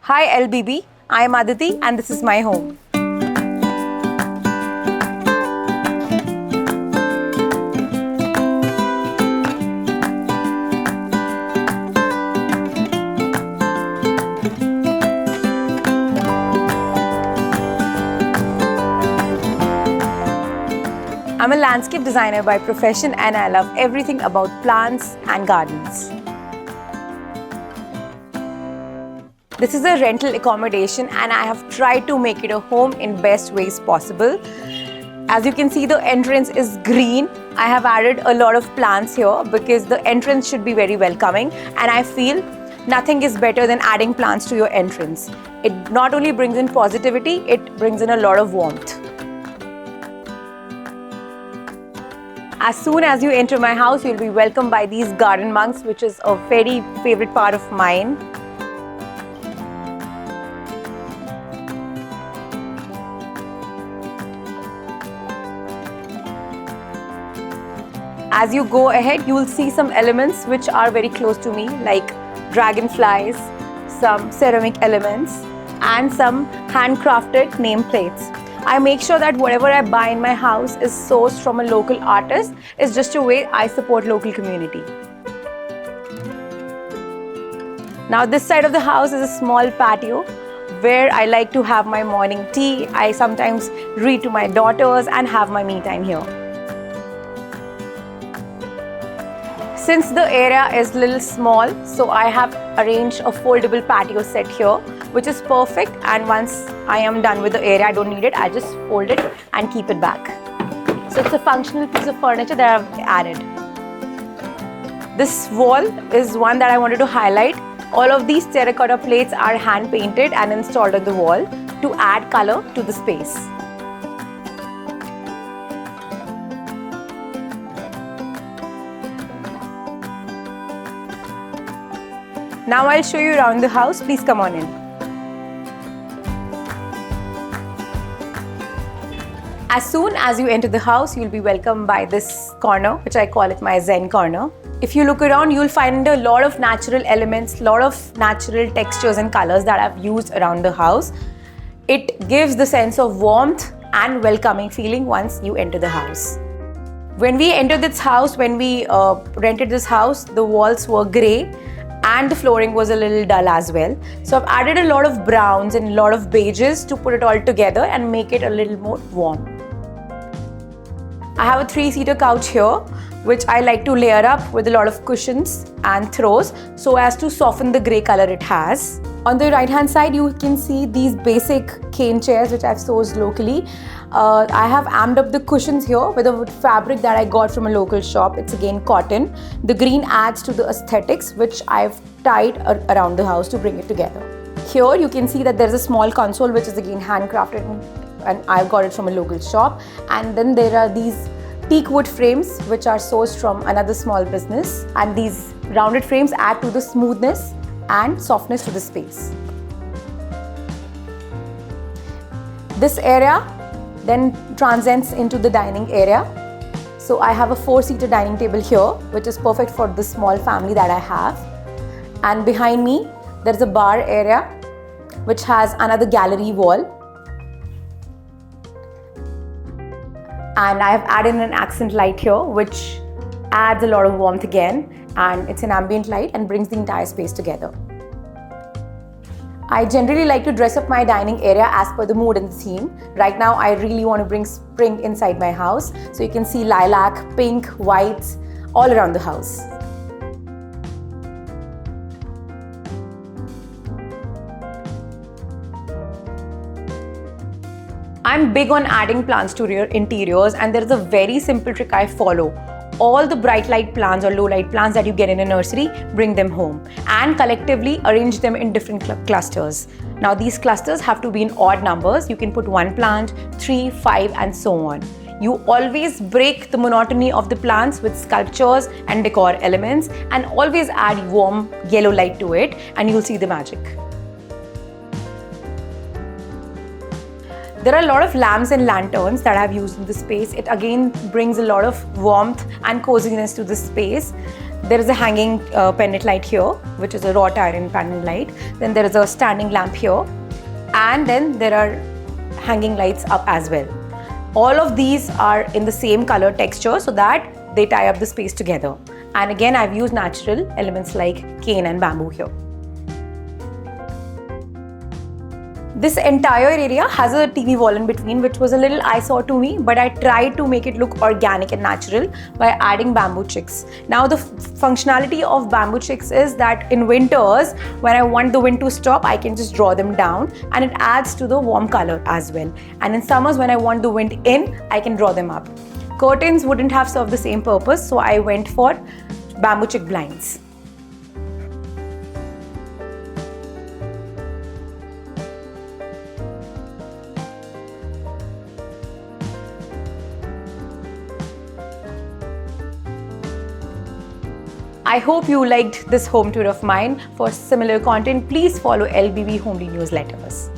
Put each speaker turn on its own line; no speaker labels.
Hi LBB, I am Aditi and this is my home. I'm a landscape designer by profession and I love everything about plants and gardens. This is a rental accommodation and I have tried to make it a home in best ways possible. As you can see, the entrance is green. I have added a lot of plants here because the entrance should be very welcoming, and I feel nothing is better than adding plants to your entrance. It not only brings in positivity, it brings in a lot of warmth. As soon as you enter my house, you'll be welcomed by these garden monks, which is a very favorite part of mine. As you go ahead, you will see some elements which are very close to me, like dragonflies, some ceramic elements, and some handcrafted nameplates. I make sure that whatever I buy in my house is sourced from a local artist. It's just a way I support local community. Now this side of the house is a small patio where I like to have my morning tea. I sometimes read to my daughters and have my me time here. Since the area is a little small, so I have arranged a foldable patio set here, which is perfect, and once I am done with the area, I don't need it, I just fold it and keep it back. So it's a functional piece of furniture that I've added. This wall is one that I wanted to highlight. All of these terracotta plates are hand painted and installed on the wall to add color to the space. Now I'll show you around the house. Please come on in. As soon as you enter the house, you'll be welcomed by this corner, which I call it my Zen corner. If you look around, you'll find a lot of natural elements, a lot of natural textures and colors that I've used around the house. It gives the sense of warmth and welcoming feeling once you enter the house. When we entered this house, when we rented this house, the walls were grey and the flooring was a little dull as well. So I've added a lot of browns and a lot of beiges to put it all together and make it a little more warm. I have a 3-seater couch here, which I like to layer up with a lot of cushions and throws so as to soften the grey color it has. On the right hand side, you can see these basic cane chairs which I've sourced locally. I have amped up the cushions here with a fabric that I got from a local shop. It's again cotton. The green adds to the aesthetics, which I've tied around the house to bring it together. Here you can see that there's a small console which is again handcrafted and I've got it from a local shop. And then there are these teak wood frames which are sourced from another small business, and these rounded frames add to the smoothness and softness to the space. This area then transcends into the dining area. So I have a 4-seater dining table here, which is perfect for the small family that I have. And behind me, there's a bar area, which has another gallery wall. And I have added an accent light here, which adds a lot of warmth again. And it's an ambient light and brings the entire space together. I generally like to dress up my dining area as per the mood and the theme. Right now, I really want to bring spring inside my house. So you can see lilac, pink, whites, all around the house. I'm big on adding plants to your interiors, and there is a very simple trick I follow. All the bright light plants or low light plants that you get in a nursery, bring them home and collectively arrange them in different clusters. Now these clusters have to be in odd numbers. You can put 1 plant, 3, 5 and so on. You always break the monotony of the plants with sculptures and decor elements, and always add warm yellow light to it and you'll see the magic. There are a lot of lamps and lanterns that I've used in the space. It again brings a lot of warmth and coziness to the space. There is a hanging pendant light here, which is a wrought iron pendant light. Then there is a standing lamp here. And then there are hanging lights up as well. All of these are in the same color texture so that they tie up the space together. And again, I've used natural elements like cane and bamboo here. This entire area has a TV wall in between, which was a little eyesore to me, but I tried to make it look organic and natural by adding bamboo chicks. Now the functionality of bamboo chicks is that in winters, when I want the wind to stop, I can just draw them down and it adds to the warm color as well. And in summers, when I want the wind in, I can draw them up. Curtains wouldn't have served the same purpose, so I went for bamboo chick blinds. I hope you liked this home tour of mine. For similar content, please follow LBB Homely newsletters.